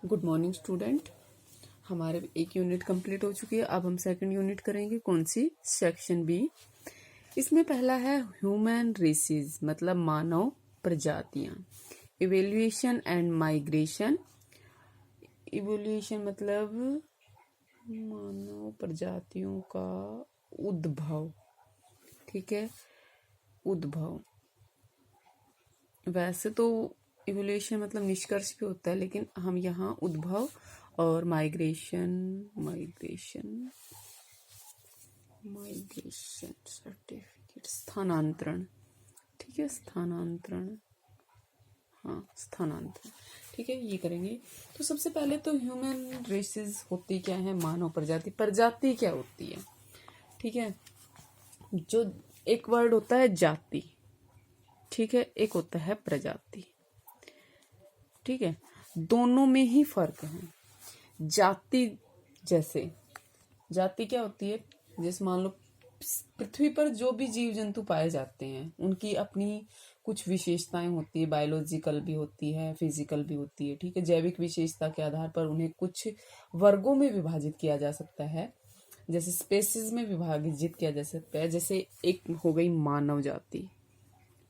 Good morning student. हमारे एक unit complete हो चुकी है। अब हम सेकंड यूनिट करेंगे। कौन सी? Section B. इसमें पहला है ह्यूमन रेसेस, मतलब मानव प्रजातियां। Evaluation and migration. इवोल्यूशन मतलब मानव प्रजातियों का उद्भव। ठीक है, उद्भव। वैसे तो इवोल्यूशन मतलब निष्कर्ष भी होता है, लेकिन हम यहाँ उद्भव और माइग्रेशन सर्टिफिकेट, स्थानांतरण। ठीक है, स्थानांतरण, हाँ स्थानांतरण। ठीक है, ये करेंगे। तो सबसे पहले तो ह्यूमन रेसेस होती क्या है? मानव प्रजाति। प्रजाति क्या होती है? ठीक है, जो एक वर्ड होता है जाति, ठीक है, एक होता है प्रजाति। ठीक है, दोनों में ही फर्क है। जाति, जैसे जाति क्या होती है? जैसे मान लो पृथ्वी पर जो भी जीव जंतु पाए जाते हैं उनकी अपनी कुछ विशेषताएं होती है, बायोलॉजिकल भी होती है, फिजिकल भी होती है। ठीक है, जैविक विशेषता के आधार पर उन्हें कुछ वर्गों में विभाजित किया जा सकता है, जैसे स्पेसीज में विभाजित किया जा सकता है। जैसे एक हो गई मानव जाति,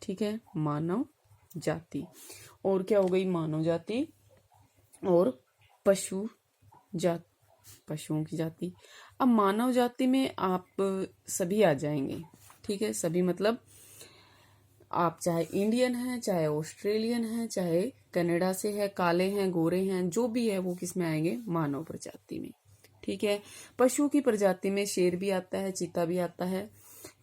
ठीक है, मानव जाति। और क्या हो गई? मानव जाति और पशु जाति, पशुओं की जाति। अब मानव जाति में आप सभी आ जाएंगे। ठीक है, सभी मतलब आप चाहे इंडियन हैं, चाहे ऑस्ट्रेलियन हैं, चाहे कनाडा से है, काले हैं, गोरे हैं, जो भी है वो किस में आएंगे? मानव प्रजाति में। ठीक है, पशु की प्रजाति में शेर भी आता है, चीता भी आता है,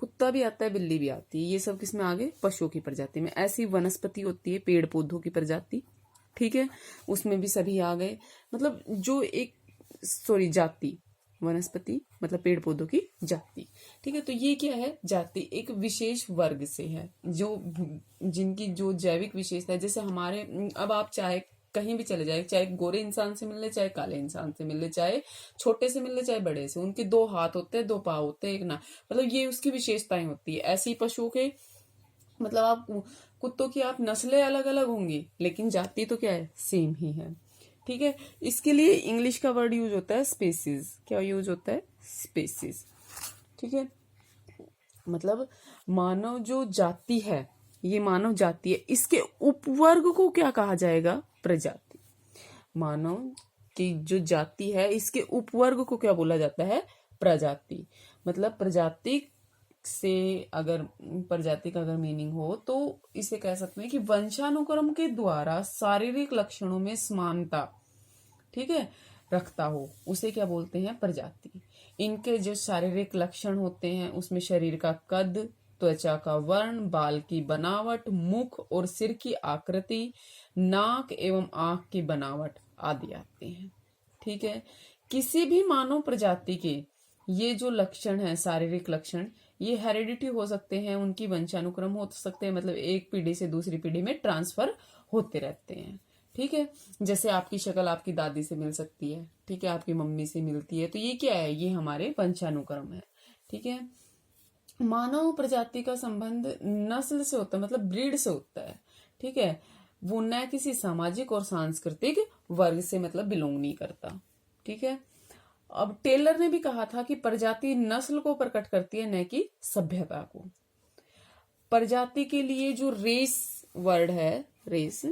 कुत्ता भी आता है, बिल्ली भी आती है। ये सब किस में आ गए? पशुओं की प्रजाति में। ऐसी वनस्पति होती है, पेड़ पौधों की प्रजाति। ठीक है, उसमें भी सभी आ गए। मतलब जो एक जाति, वनस्पति मतलब पेड़ पौधों की जाति। ठीक है, तो ये क्या है? जाति एक विशेष वर्ग से है, जो जिनकी जो जैविक विशेषता है। जैसे हमारे, अब आप चाहे कहीं भी चले जाए, चाहे गोरे इंसान से मिल ले, चाहे काले इंसान से मिल ले, चाहे छोटे से मिल ले, चाहे बड़े से, उनके 2 हाथ होते हैं, 2 पाँव होते हैं, एक ना, मतलब ये उसकी विशेषताएं होती है। ऐसी पशुओं के मतलब आप कुत्तों की आप नस्लें अलग अलग होंगी, लेकिन जाति तो क्या है? सेम ही है। ठीक है, इसके लिए इंग्लिश का वर्ड यूज होता है स्पेसीज। क्या यूज होता है? स्पेसीज। ठीक है, मतलब मानव जो जाति है, ये मानव जाति है, इसके उपवर्ग को क्या कहा जाएगा? प्रजाति। मानव की जो जाति है, इसके उपवर्ग को क्या बोला जाता है? प्रजाति। मतलब प्रजाति से अगर प्रजाति का अगर मीनिंग हो तो इसे कह सकते हैं कि वंशानुक्रम के द्वारा शारीरिक लक्षणों में समानता, ठीक है, रखता हो, उसे क्या बोलते हैं? प्रजाति। इनके जो शारीरिक लक्षण होते हैं उसमें शरीर का कद, त्वचा का वर्ण, बाल की बनावट, मुख और सिर की आकृति, नाक एवं आंख की बनावट आदि आते हैं। ठीक है, किसी भी मानव प्रजाति के ये जो लक्षण है, शारीरिक लक्षण, ये हेरिडिटी हो सकते हैं, उनकी वंशानुक्रम हो सकते हैं, मतलब एक पीढ़ी से दूसरी पीढ़ी में ट्रांसफर होते रहते हैं। ठीक है, जैसे आपकी शक्ल आपकी दादी से मिल सकती है, ठीक है, आपकी मम्मी से मिलती है, तो ये क्या है? ये हमारे वंशानुक्रम है। ठीक है, मानव प्रजाति का संबंध नस्ल से होता है, मतलब ब्रीड से होता है। ठीक है, वो न किसी सामाजिक और सांस्कृतिक वर्ग से मतलब बिलोंग नहीं करता। ठीक है, अब टेलर ने भी कहा था कि प्रजाति नस्ल को प्रकट करती है, न कि सभ्यता को। प्रजाति के लिए जो रेस वर्ड है, रेस,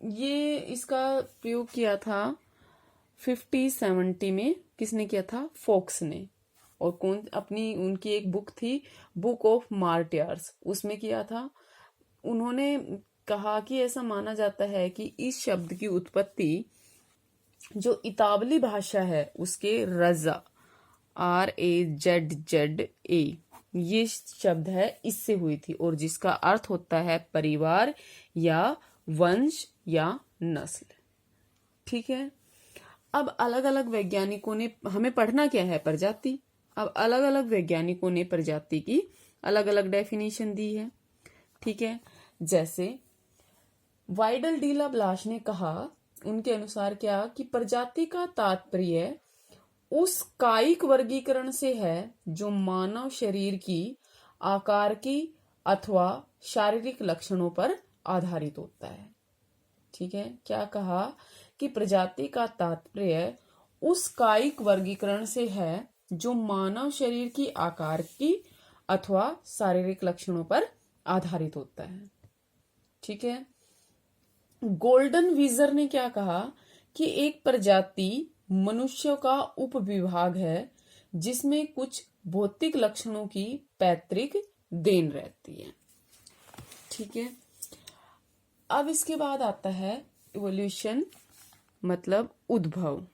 ये इसका प्रयोग किया था 50-70 में। किसने किया था? फोक्स ने। और कौन? अपनी उनकी एक बुक थी, बुक ऑफ मार्टियर्स, उसमें किया था। उन्होंने कहा कि ऐसा माना जाता है कि इस शब्द की उत्पत्ति जो इतावली भाषा है उसके रजा, RAZZA, ये शब्द है, इससे हुई थी, और जिसका अर्थ होता है परिवार या वंश या नस्ल। ठीक है, अब अलग अलग वैज्ञानिकों ने, हमें पढ़ना क्या है? प्रजाति। अब अलग अलग वैज्ञानिकों ने प्रजाति की अलग अलग डेफिनेशन दी है। ठीक है, जैसे वाइडल डी ला ब्लाश ने कहा, उनके अनुसार क्या, कि प्रजाति का तात्पर्य उस कायिक वर्गीकरण से है जो मानव शरीर की आकार की अथवा शारीरिक लक्षणों पर आधारित होता है। ठीक है, क्या कहा कि प्रजाति का तात्पर्य उस कायिक वर्गीकरण से है जो मानव शरीर की आकार की अथवा शारीरिक लक्षणों पर आधारित होता है। ठीक है। गोल्डन वीजर ने क्या कहा कि एक प्रजाति मनुष्य का उपविभाग है जिसमें कुछ भौतिक लक्षणों की पैतृक देन रहती है। ठीक है। अब इसके बाद आता है इवोल्यूशन, मतलब उद्भव।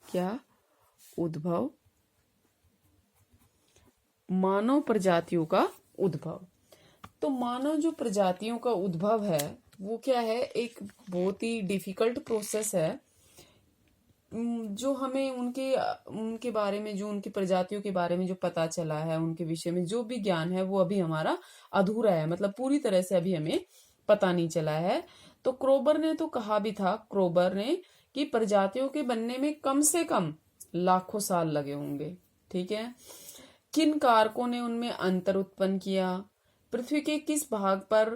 क्या? उद्भव, मानव प्रजातियों का उद्भव। तो मानव जो प्रजातियों का उद्भव है वो क्या है, एक बहुत ही डिफिकल्ट प्रोसेस है जो हमें उनके बारे में, जो उनकी प्रजातियों के बारे में जो पता चला है, उनके विषय में जो भी ज्ञान है वो अभी हमारा अधूरा है, मतलब पूरी तरह से अभी हमें पता नहीं चला है। तो क्रोबर ने तो कहा भी था, क्रोबर ने, कि प्रजातियों के बनने में कम से कम लाखों साल लगे होंगे। ठीक है। किन कारकों ने उनमें अंतर उत्पन्न किया, पृथ्वी के किस भाग पर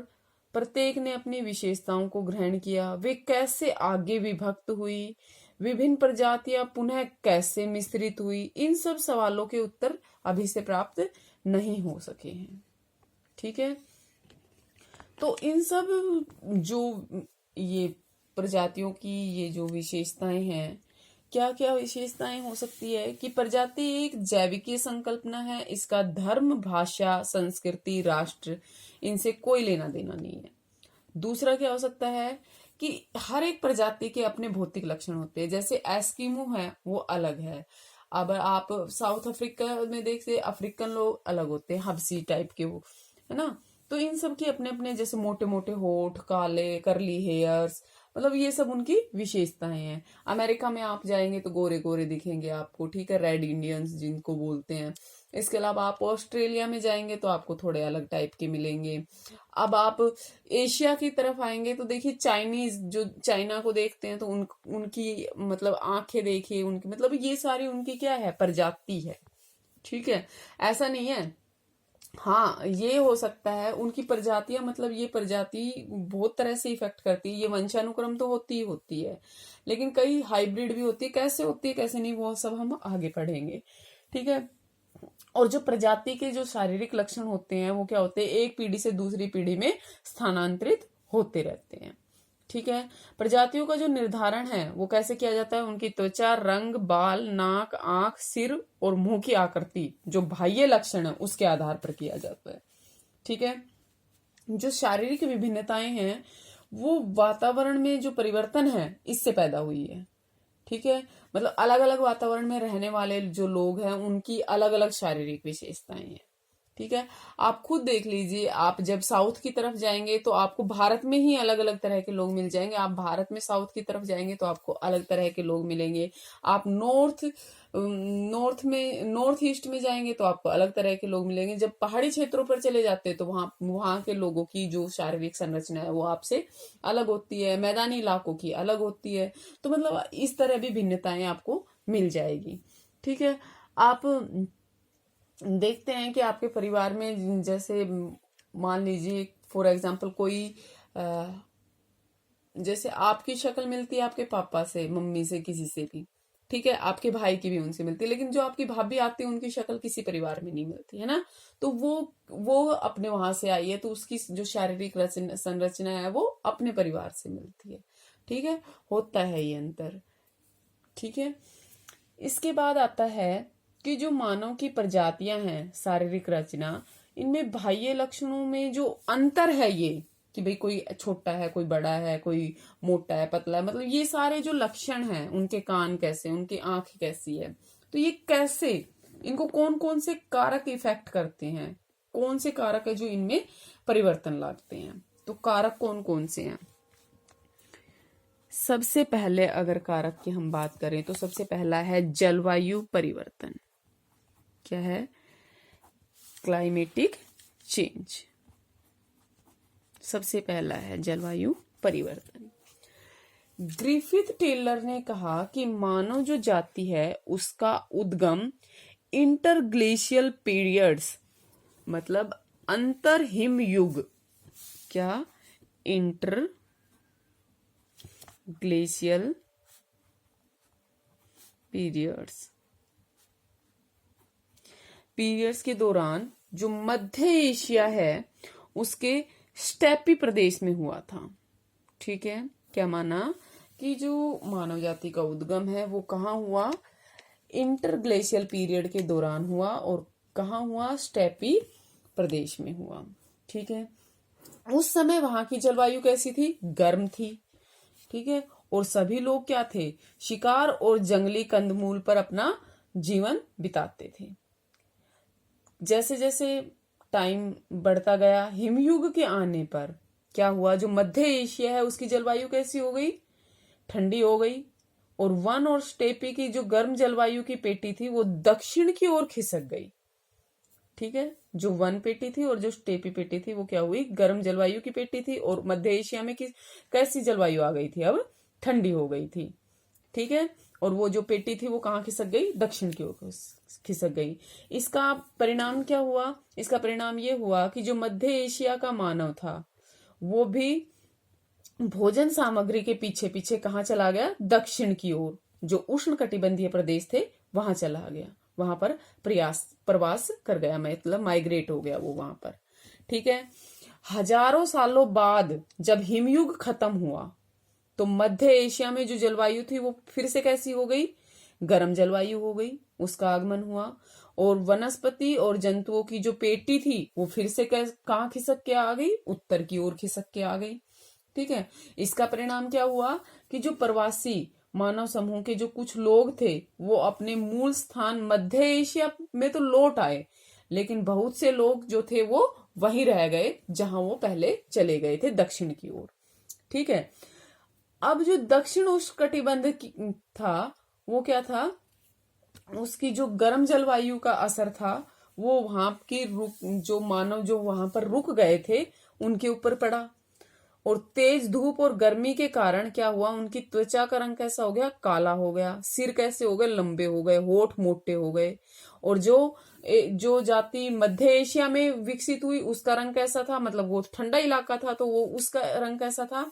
प्रत्येक ने अपनी विशेषताओं को ग्रहण किया, वे कैसे आगे विभक्त हुई, विभिन्न प्रजातियां पुनः कैसे मिश्रित हुई, इन सब सवालों के उत्तर अभी से प्राप्त नहीं हो सके हैं। ठीक है। तो इन सब जो ये प्रजातियों की ये जो विशेषताएं हैं, क्या क्या विशेषताएं हो सकती है कि प्रजाति एक जैविकीय संकल्पना है, इसका धर्म, भाषा, संस्कृति, राष्ट्र, इनसे कोई लेना देना नहीं है। दूसरा क्या हो सकता है कि हर एक प्रजाति के अपने भौतिक लक्षण होते हैं, जैसे एस्किमो है वो अलग है। अब आप साउथ अफ्रीका में देखते, अफ्रीकन लोग अलग होते हैं, हबसी टाइप के वो, है ना। तो इन सब के अपने अपने, जैसे मोटे मोटे होठ, काले करली हेयर्स, मतलब ये सब उनकी विशेषताएं हैं। अमेरिका में आप जाएंगे तो गोरे गोरे दिखेंगे आपको, ठीक है, रेड इंडियंस जिनको बोलते हैं। इसके अलावा आप ऑस्ट्रेलिया में जाएंगे तो आपको थोड़े अलग टाइप के मिलेंगे। अब आप एशिया की तरफ आएंगे तो देखिए चाइनीज, जो चाइना को देखते हैं तो उनकी मतलब आंखें देखिए उनकी, मतलब ये सारी उनकी क्या है, प्रजाति है। ठीक है। ऐसा नहीं है, हाँ ये हो सकता है उनकी प्रजातियां, मतलब ये प्रजाति बहुत तरह से इफेक्ट करती है, ये वंशानुक्रम तो होती ही होती है, लेकिन कई हाइब्रिड भी होती है। कैसे होती है कैसे नहीं वो सब हम आगे पढ़ेंगे। ठीक है। और जो प्रजाति के जो शारीरिक लक्षण होते हैं वो क्या होते हैं, एक पीढ़ी से दूसरी पीढ़ी में स्थानांतरित होते रहते हैं। ठीक है। प्रजातियों का जो निर्धारण है वो कैसे किया जाता है, उनकी त्वचा, रंग, बाल, नाक, आंख, सिर और मुंह की आकृति, जो बाह्य लक्षण है उसके आधार पर किया जाता है। ठीक है। जो शारीरिक विभिन्नताएं हैं वो वातावरण में जो परिवर्तन है इससे पैदा हुई है। ठीक है। मतलब अलग अलग वातावरण में रहने वाले जो लोग हैं उनकी अलग अलग शारीरिक विशेषताएं हैं। ठीक है। आप खुद देख लीजिए, आप जब साउथ की तरफ जाएंगे तो आपको भारत में ही अलग अलग तरह के लोग मिल जाएंगे, आप भारत में साउथ की तरफ जाएंगे तो आपको अलग तरह के लोग मिलेंगे, आप नॉर्थ ईस्ट में जाएंगे तो आपको अलग तरह के लोग मिलेंगे। जब पहाड़ी क्षेत्रों पर चले जाते हैं तो वहां के लोगों की जो शारीरिक संरचना है वो आपसे अलग होती है, मैदानी इलाकों की अलग होती है। तो मतलब इस तरह भी भिन्नताएं आपको मिल जाएगी। ठीक है। आप देखते हैं कि आपके परिवार में, जैसे मान लीजिए फॉर एग्जांपल कोई जैसे आपकी शक्ल मिलती है आपके पापा से, मम्मी से, किसी से भी, ठीक है, आपके भाई की भी उनसे मिलती है, लेकिन जो आपकी भाभी आती है उनकी शक्ल किसी परिवार में नहीं मिलती है ना। तो वो अपने वहां से आई है तो उसकी जो शारीरिक संरचना है वो अपने परिवार से मिलती है। ठीक है। होता है ये अंतर। ठीक है। इसके बाद आता है कि जो मानव की प्रजातियां हैं, शारीरिक रचना, इनमें बाह्य लक्षणों में जो अंतर है, ये कि भाई कोई छोटा है, कोई बड़ा है, कोई मोटा है, पतला है, मतलब ये सारे जो लक्षण हैं, उनके कान कैसे, उनकी आंख कैसी है, तो ये कैसे, इनको कौन कौन से कारक इफेक्ट करते हैं, कौन से कारक है जो इनमें परिवर्तन लाते हैं। तो कारक कौन कौन से हैं? सबसे पहले अगर कारक की हम बात करें तो सबसे पहला है जलवायु परिवर्तन। क्या है? Climatic change. सबसे पहला है जलवायु परिवर्तन। ग्रिफिथ टेलर ने कहा कि मानव जो जाति है उसका उद्गम इंटरग्लेशियल पीरियड्स, मतलब अंतर हिम युग। क्या? इंटर ग्लेशियल पीरियड्स के दौरान जो मध्य एशिया है उसके स्टेपी प्रदेश में हुआ था। ठीक है, क्या माना कि जो मानव जाति का उद्गम है वो कहाँ हुआ, इंटरग्लेशियल पीरियड के दौरान हुआ, और कहाँ हुआ, स्टेपी प्रदेश में हुआ। ठीक है, उस समय वहां की जलवायु कैसी थी, गर्म थी। ठीक है, और सभी लोग क्या थे, शिकार और जंगली कंदमूल पर अपना जीवन बिताते थे। जैसे जैसे टाइम बढ़ता गया, हिमयुग के आने पर क्या हुआ, जो मध्य एशिया है उसकी जलवायु कैसी हो गई, ठंडी हो गई, और वन और स्टेपी की जो गर्म जलवायु की पेटी थी वो दक्षिण की ओर खिसक गई। ठीक है, जो वन पेटी थी और जो स्टेपी पेटी थी वो क्या हुई, गर्म जलवायु की पेटी थी, और मध्य एशिया में कैसी जलवायु आ गई थी, अब ठंडी हो गई थी। ठीक है, और वो जो पेटी थी वो कहाँ खिसक गई, दक्षिण की ओर खिसक गई। इसका परिणाम क्या हुआ, इसका परिणाम ये हुआ कि जो मध्य एशिया का मानव था वो भी भोजन सामग्री के पीछे पीछे कहाँ चला गया, दक्षिण की ओर, जो उष्ण कटिबंधीय प्रदेश थे वहां चला गया, वहां पर प्रवास कर गया, मतलब माइग्रेट हो गया वो वहां पर। ठीक है, हजारों सालों बाद जब हिमयुग खत्म हुआ तो मध्य एशिया में जो जलवायु थी वो फिर से कैसी हो गई, गर्म जलवायु हो गई, उसका आगमन हुआ, और वनस्पति और जंतुओं की जो पेटी थी वो फिर से कहाँ खिसक के आ गई, उत्तर की ओर खिसक के आ गई। ठीक है, इसका परिणाम क्या हुआ कि जो प्रवासी मानव समूह के जो कुछ लोग थे वो अपने मूल स्थान मध्य एशिया में तो लौट आए, लेकिन बहुत से लोग जो थे वो वहीं रह गए जहां वो पहले चले गए थे, दक्षिण की ओर। ठीक है, अब जो दक्षिण उष्णकटिबंध था वो क्या था, उसकी जो गर्म जलवायु का असर था वो वहां की जो मानव जो वहां पर रुक गए थे उनके ऊपर पड़ा, और तेज धूप और गर्मी के कारण क्या हुआ, उनकी त्वचा का रंग कैसा हो गया, काला हो गया, सिर कैसे हो गए, लंबे हो गए, होठ मोटे हो गए, और जो जाति मध्य एशिया में विकसित हुई उसका रंग कैसा था, मतलब वो ठंडा इलाका था तो वो उसका रंग कैसा था,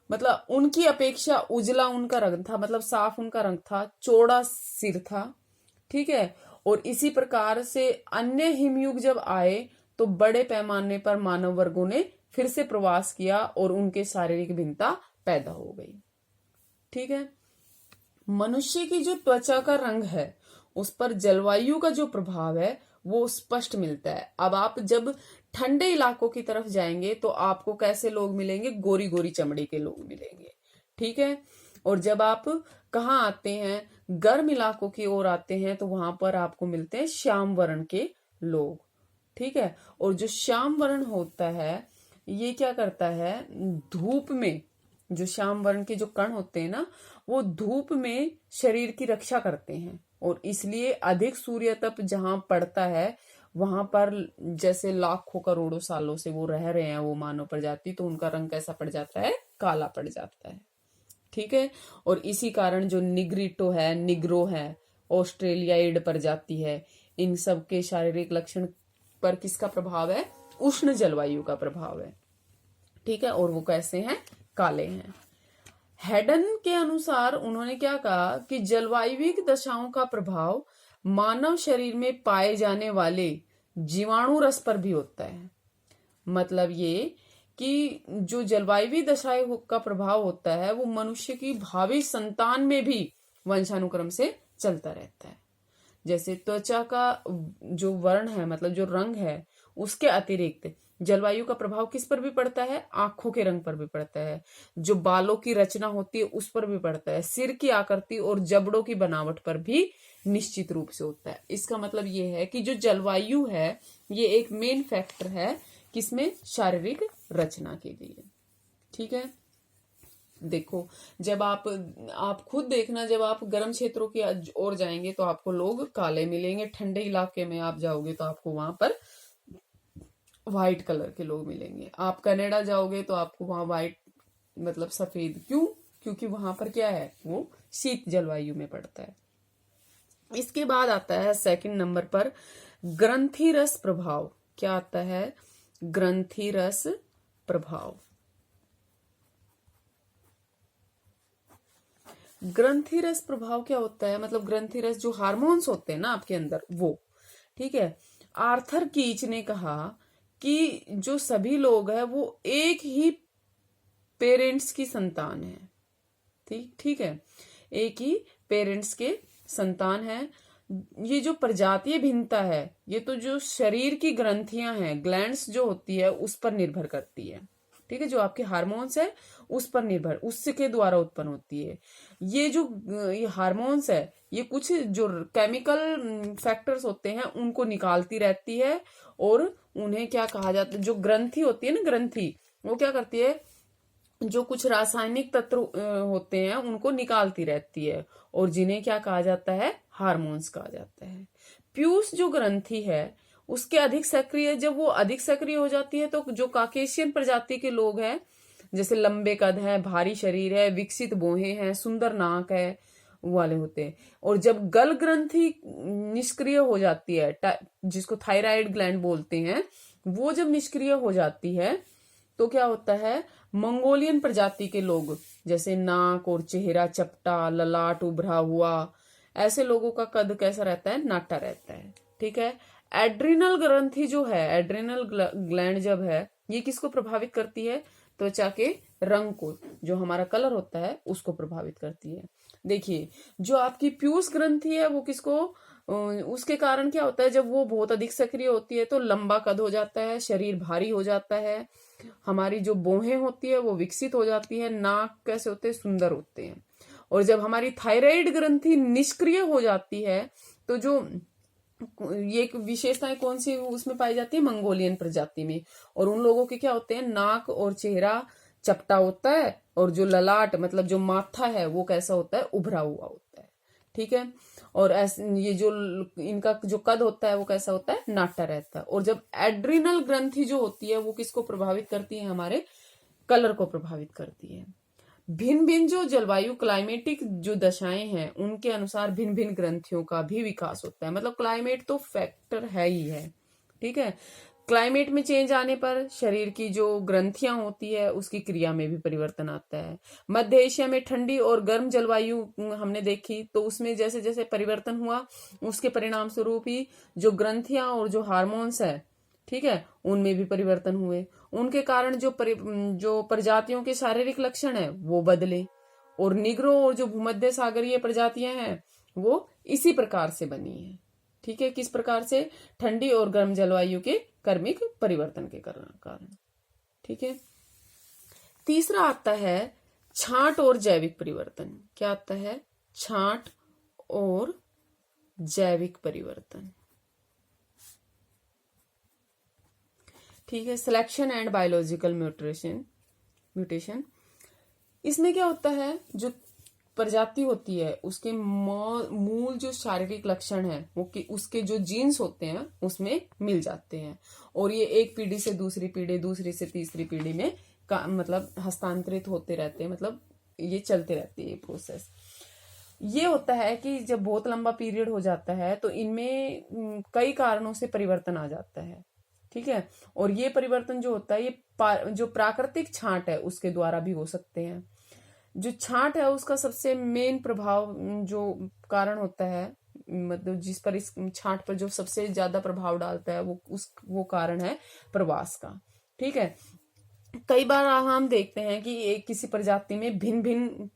मतलब उनकी अपेक्षा उजला उनका रंग था, मतलब साफ उनका रंग था, चौड़ा सिर था। ठीक है, और इसी प्रकार से अन्य हिमयुग जब आए तो बड़े पैमाने पर मानव वर्गों ने फिर से प्रवास किया और उनके शारीरिक भिन्नता पैदा हो गई। ठीक है, मनुष्य की जो त्वचा का रंग है उस पर जलवायु का जो प्रभाव है वो स्पष्ट मिलता है। अब आप जब ठंडे इलाकों की तरफ जाएंगे तो आपको कैसे लोग मिलेंगे, गोरी गोरी चमड़ी के लोग मिलेंगे। ठीक है, और जब आप कहाँ आते हैं, गर्म इलाकों की ओर आते हैं तो वहां पर आपको मिलते हैं श्याम वर्ण के लोग। ठीक है, और जो श्याम वर्ण होता है ये क्या करता है, धूप में जो श्याम वर्ण के जो कण होते हैं ना वो धूप में शरीर की रक्षा करते हैं, और इसलिए अधिक सूर्य तप जहां पड़ता है वहां पर जैसे लाखों करोड़ों सालों से वो रह रहे हैं वो मानव प्रजाति, तो उनका रंग कैसा पड़ जाता है, काला पड़ जाता है। ठीक है, और इसी कारण जो निग्रिटो है, निग्रो है, ऑस्ट्रेलियाइड प्रजाति है, इन सब के शारीरिक लक्षण पर किसका प्रभाव है, उष्ण जलवायु का प्रभाव है। ठीक है, और वो कैसे हैं, काले हैं। हेडन के अनुसार उन्होंने क्या कहा कि जलवायुविक दशाओं का प्रभाव मानव शरीर में पाए जाने वाले जीवाणु रस पर भी होता है। मतलब ये कि जो जलवायु दशाएं का प्रभाव होता है वो मनुष्य की भावी संतान में भी वंशानुक्रम से चलता रहता है। जैसे त्वचा का जो वर्ण है, मतलब जो रंग है, उसके अतिरिक्त जलवायु का प्रभाव किस पर भी पड़ता है, आंखों के रंग पर भी पड़ता है, जो बालों की रचना होती है उस पर भी पड़ता है, सिर की आकृति और जबड़ों की बनावट पर भी निश्चित रूप से होता है। इसका मतलब ये है कि जो जलवायु है ये एक मेन फैक्टर है किसमें, शारीरिक रचना के लिए। ठीक है, देखो जब आप खुद देखना, जब आप गर्म क्षेत्रों की ओर जाएंगे तो आपको लोग काले मिलेंगे, ठंडे इलाके में आप जाओगे तो आपको वहां पर व्हाइट कलर के लोग मिलेंगे, आप कनाडा जाओगे तो आपको वहां व्हाइट मतलब सफेद, क्यों, क्योंकि वहां पर क्या है, वो शीत जलवायु में पड़ता है। इसके बाद आता है सेकंड नंबर पर ग्रंथि रस प्रभाव। क्या आता है, ग्रंथि रस प्रभाव। ग्रंथि रस प्रभाव क्या होता है, मतलब ग्रंथि रस जो हार्मोन्स होते हैं ना आपके अंदर वो, ठीक है। आर्थर कीच ने कहा कि जो सभी लोग हैं वो एक ही पेरेंट्स की संतान है, ठीक ठीक है, एक ही पेरेंट्स के संतान है। ये जो प्रजातीय भिन्नता है ये तो जो शरीर की ग्रंथियां हैं, ग्लैंड्स जो होती है उस पर निर्भर करती है, ठीक है। जो आपके हार्मोन्स है उस पर निर्भर, उसके द्वारा उत्पन्न होती है। ये जो ये हार्मोन्स है ये कुछ जो केमिकल फैक्टर्स होते हैं उनको निकालती रहती है, और उन्हें क्या कहा जाता है, जो ग्रंथि होती है ना, ग्रंथि वो क्या करती है, जो कुछ रासायनिक तत्व होते हैं उनको निकालती रहती है, और जिन्हें क्या कहा जाता है, हार्मोन्स कहा जाता है। पीयूष जो ग्रंथि है उसके अधिक सक्रिय, जब वो अधिक सक्रिय हो जाती है तो जो काकेशियन प्रजाति के लोग हैं, जैसे लंबे कद है, भारी शरीर है, विकसित भौहें हैं, सुंदर नाक है, वो वाले होते हैं। और जब गल ग्रंथि निष्क्रिय हो जाती है, जिसको थायराइड ग्लैंड बोलते हैं, वो जब निष्क्रिय हो जाती है तो क्या होता है, मंगोलियन प्रजाति के लोग, जैसे नाक और चेहरा चपटा, ललाट उभरा हुआ, ऐसे लोगों का कद कैसा रहता है, नाटा रहता है, ठीक है। एड्रिनल ग्रंथि जो है, एड्रिनल ग्लैंड जब है, ये किसको प्रभावित करती है, त्वचा के रंग को, जो हमारा कलर होता है उसको प्रभावित करती है। देखिए जो आपकी पीयूष ग्रंथि है वो किसको, उसके कारण क्या होता है, जब वो बहुत अधिक सक्रिय होती है तो लंबा कद हो जाता है, शरीर भारी हो जाता है, हमारी जो भौहें होती है वो विकसित हो जाती है, नाक कैसे होते हैं, सुंदर होते हैं। और जब हमारी थायराइड ग्रंथि निष्क्रिय हो जाती है तो जो ये विशेषताएं कौन सी उसमें पाई जाती है, मंगोलियन प्रजाति में, और उन लोगों के क्या होते हैं, नाक और चेहरा चपटा होता है, और जो ललाट मतलब जो माथा है वो कैसा होता है, उभरा हुआ होता है, ठीक है। और ये जो इनका जो कद होता है वो कैसा होता है, नाटा रहता है। और जब एड्रिनल ग्रंथि जो होती है वो किसको प्रभावित करती है, हमारे कलर को प्रभावित करती है। भिन्न भिन्न जो जलवायु क्लाइमेटिक जो दशाएं हैं उनके अनुसार भिन्न भिन्न ग्रंथियों का भी विकास होता है, मतलब क्लाइमेट तो फैक्टर है ही है, ठीक है। क्लाइमेट में चेंज आने पर शरीर की जो ग्रंथियां होती है उसकी क्रिया में भी परिवर्तन आता है। मध्य एशिया में ठंडी और गर्म जलवायु हमने देखी, तो उसमें जैसे जैसे परिवर्तन हुआ उसके परिणाम स्वरूप ही जो ग्रंथियां और जो हार्मोन्स है, ठीक है, उनमें भी परिवर्तन हुए। उनके कारण जो प्रजातियों के शारीरिक लक्षण है वो बदले, और निग्रो और जो भूमध्य सागरीय प्रजातियां हैं वो इसी प्रकार से बनी है, ठीक है। किस प्रकार से, ठंडी और गर्म जलवायु के कर्मिक परिवर्तन के कारण, ठीक है। तीसरा आता है छांट और जैविक परिवर्तन। क्या आता है, छांट और जैविक परिवर्तन, ठीक है। सिलेक्शन एंड बायोलॉजिकल म्यूटेशन, इसमें क्या होता है, जो प्रजाति होती है उसके मूल जो शारीरिक लक्षण है वो उसके जो जीन्स होते हैं उसमें मिल जाते हैं, और ये एक पीढ़ी से दूसरी पीढ़ी, दूसरी से तीसरी पीढ़ी में मतलब हस्तांतरित होते रहते हैं, मतलब ये चलते रहती है ये प्रोसेस। ये होता है कि जब बहुत लंबा पीरियड हो जाता है तो इनमें कई कारणों से परिवर्तन आ जाता है, ठीक है। और ये परिवर्तन जो होता है ये जो प्राकृतिक छांट है उसके द्वारा भी हो सकते हैं। जो छांट है उसका सबसे मेन प्रभाव जो कारण होता है, मतलब जिस पर इस छांट पर जो सबसे ज्यादा प्रभाव डालता है वो कारण है प्रवास का, ठीक है। कई बार हम देखते हैं कि एक किसी प्रजाति में भिन्न भिन्न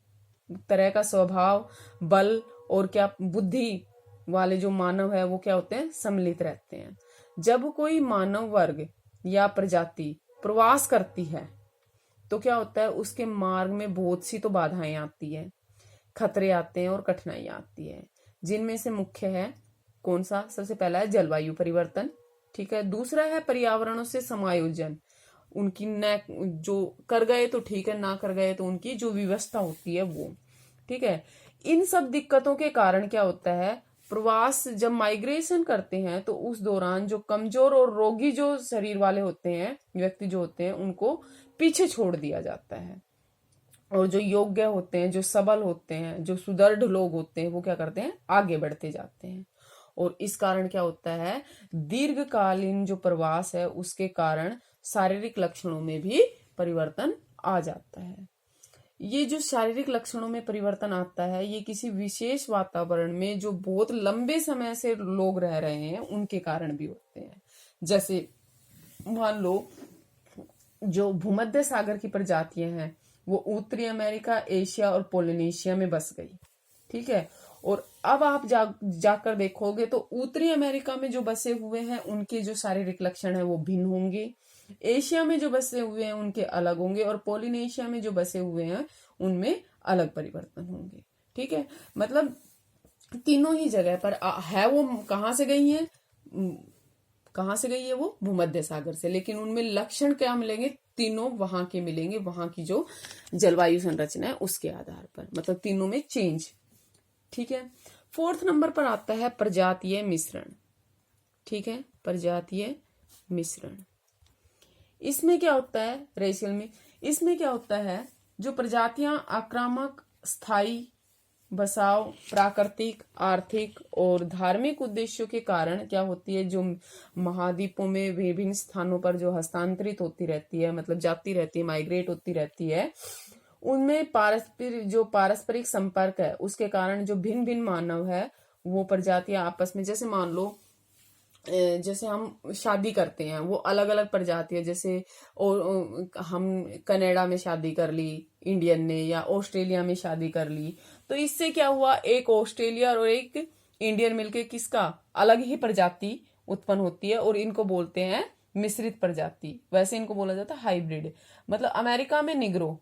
तरह का स्वभाव, बल और क्या बुद्धि वाले जो मानव है वो क्या होते हैं, सम्मिलित रहते हैं। जब कोई मानव वर्ग या प्रजाति प्रवास करती है तो क्या होता है, उसके मार्ग में बहुत सी तो बाधाएं आती है, खतरे आते हैं और कठिनाइयां आती है, जिनमें से मुख्य है कौन सा, सबसे पहला है जलवायु परिवर्तन, ठीक है। दूसरा है पर्यावरणों से समायोजन, उनकी न जो कर गए तो ठीक है, ना कर गए तो उनकी जो व्यवस्था होती है वो, ठीक है। इन सब दिक्कतों के कारण क्या होता है, प्रवास जब माइग्रेशन करते हैं तो उस दौरान जो कमजोर और रोगी जो शरीर वाले होते हैं, व्यक्ति जो होते हैं, उनको पीछे छोड़ दिया जाता है, और जो योग्य होते हैं, जो सबल होते हैं, जो सुदृढ़ लोग होते हैं, वो क्या करते हैं, आगे बढ़ते जाते हैं। और इस कारण क्या होता है, दीर्घकालीन जो प्रवास है उसके कारण शारीरिक लक्षणों में भी परिवर्तन आ जाता है। ये जो शारीरिक लक्षणों में परिवर्तन आता है ये किसी विशेष वातावरण में जो बहुत लंबे समय से लोग रह रहे हैं उनके कारण भी होते हैं। जैसे मान लो जो भूमध्य सागर की प्रजातियां हैं वो उत्तरी अमेरिका, एशिया और पोलिनेशिया में बस गई, ठीक है। और अब आप जाकर देखोगे तो उत्तरी अमेरिका में जो बसे हुए हैं उनके जो शारीरिक लक्षण है वो भिन्न होंगे, एशिया में जो बसे हुए हैं उनके अलग होंगे, और पोलिनेशिया में जो बसे हुए हैं उनमें अलग परिवर्तन होंगे, ठीक है। मतलब तीनों ही जगह पर है वो कहाँ से गई है, कहाँ से गई है वो भूमध्य सागर से, लेकिन उनमें लक्षण क्या मिलेंगे, तीनों वहां के मिलेंगे, वहां की जो जलवायु संरचना है उसके आधार पर, मतलब तीनों में चेंज, ठीक है। 4th नंबर पर आता है प्रजातीय मिश्रण, ठीक है, प्रजातीय मिश्रण। इसमें क्या होता है रेशियल में, इसमें क्या होता है जो प्रजातियां आक्रामक, स्थायी बसाव, प्राकृतिक, आर्थिक और धार्मिक उद्देश्यों के कारण क्या होती है, जो महाद्वीपों में विभिन्न स्थानों पर जो हस्तांतरित होती रहती है, मतलब जाती रहती है, माइग्रेट होती रहती है, उनमें पारस्परिक संपर्क है उसके कारण जो भिन्न भिन्न मानव है वो प्रजातियां आपस में, जैसे मान लो जैसे हम शादी करते हैं वो अलग अलग प्रजाति है, जैसे हम कनाडा में शादी कर ली इंडियन ने, या ऑस्ट्रेलिया में शादी कर ली, तो इससे क्या हुआ, एक ऑस्ट्रेलिया और एक इंडियन मिलके किसका अलग ही प्रजाति उत्पन्न होती है, और इनको बोलते हैं मिश्रित प्रजाति। वैसे इनको बोला जाता है हाइब्रिड। मतलब अमेरिका में निग्रो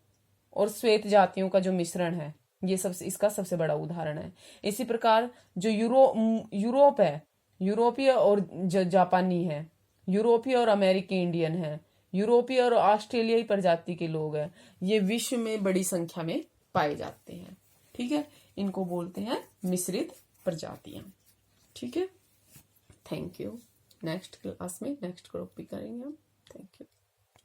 और श्वेत जातियों का जो मिश्रण है ये इसका सबसे बड़ा उदाहरण है। इसी प्रकार जो यूरोप है, यूरोपीय और जापानी है, यूरोपीय और अमेरिकी इंडियन है, यूरोपीय और ऑस्ट्रेलियाई प्रजाति के लोग हैं, ये विश्व में बड़ी संख्या में पाए जाते हैं, ठीक है। इनको बोलते हैं मिश्रित प्रजातियां, ठीक है। Thank you. नेक्स्ट क्लास में नेक्स्ट ग्रुप भी करेंगे हम। Thank you.